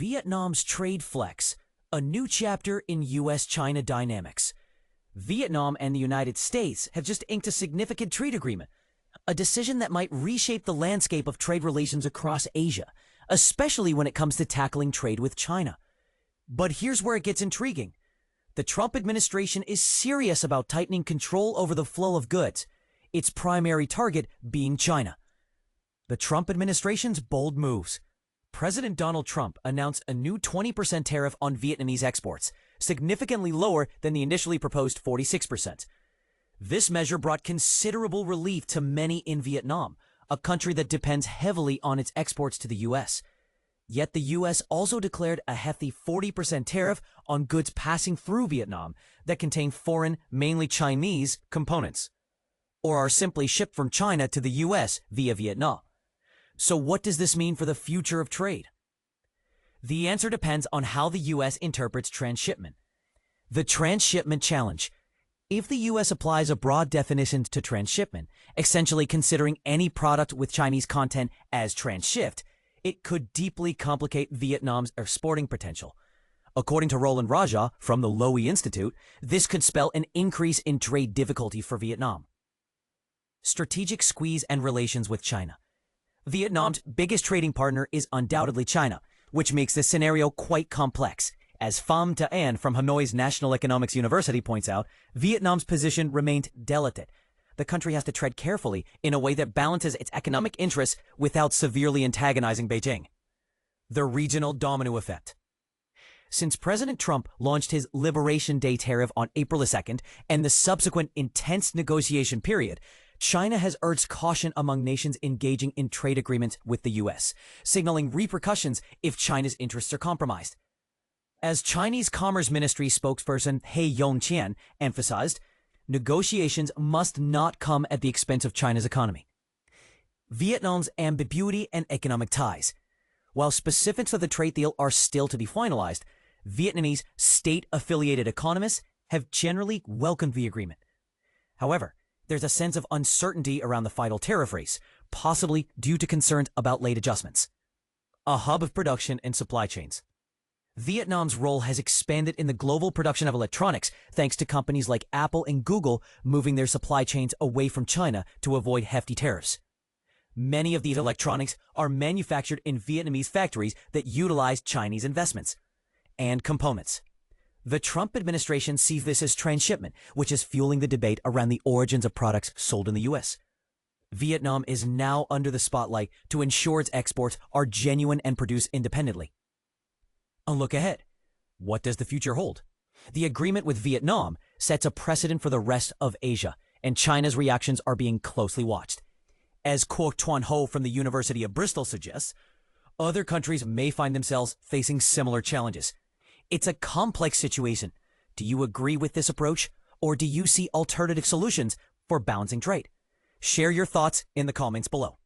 Vietnam's trade flex, a new chapter in U.S.-China dynamics. Vietnam and the United States have just inked a significant trade agreement, a decision that might reshape the landscape of trade relations across Asia, especially when it comes to tackling trade with China. But here's where it gets intriguing. The Trump administration is serious about tightening control over the flow of goods, its primary target being China. The Trump administration's bold moves. President Donald Trump announced a new 20% tariff on Vietnamese exports, significantly lower than the initially proposed 46%. This measure brought considerable relief to many in Vietnam, a country that depends heavily on its exports to the U.S. Yet the U.S. also declared a hefty 40% tariff on goods passing through Vietnam that contain foreign, mainly Chinese, components, or are simply shipped from China to the U.S. via Vietnam. So what does this mean for the future of trade? The answer depends on how the U.S. interprets transshipment. The transshipment challenge. If the U.S. applies a broad definition to transshipment, essentially considering any product with Chinese content as transshipped, it could deeply complicate Vietnam's exporting potential. According to Roland Raja from the Lowy Institute, this could spell an increase in trade difficulty for Vietnam. Strategic squeeze and relations with China. Vietnam's biggest trading partner is undoubtedly China, which makes this scenario quite complex. As Pham Ta An from Hanoi's National Economics University points out, Vietnam's position remained delicate. The country has to tread carefully in a way that balances its economic interests without severely antagonizing Beijing. The regional domino effect. Since President Trump launched his Liberation Day tariff on April 2nd and the subsequent intense negotiation period, China has urged caution among nations engaging in trade agreements with the U.S., signaling repercussions if China's interests are compromised. As Chinese Commerce Ministry spokesperson He Yongqian emphasized, negotiations must not come at the expense of China's economy. Vietnam's ambiguity and economic ties. While specifics of the trade deal are still to be finalized, Vietnamese state-affiliated economists have generally welcomed the agreement. However, there's a sense of uncertainty around the final tariff race, possibly due to concerns about late adjustments. A hub of production and supply chains. Vietnam's role has expanded in the global production of electronics thanks to companies like Apple and Google moving their supply chains away from China to avoid hefty tariffs. Many of these electronics are manufactured in Vietnamese factories that utilize Chinese investments and components. The Trump administration sees this as transshipment, which is fueling the debate around the origins of products sold in the U.S. Vietnam is now under the spotlight to ensure its exports are genuine and produced independently. A look ahead. What does the future hold? The agreement with Vietnam sets a precedent for the rest of Asia, and China's reactions are being closely watched. As Quoc Tuan Ho from the University of Bristol suggests, other countries may find themselves facing similar challenges. It's a complex situation. Do you agree with this approach, or do you see alternative solutions for balancing trade? Share your thoughts in the comments below.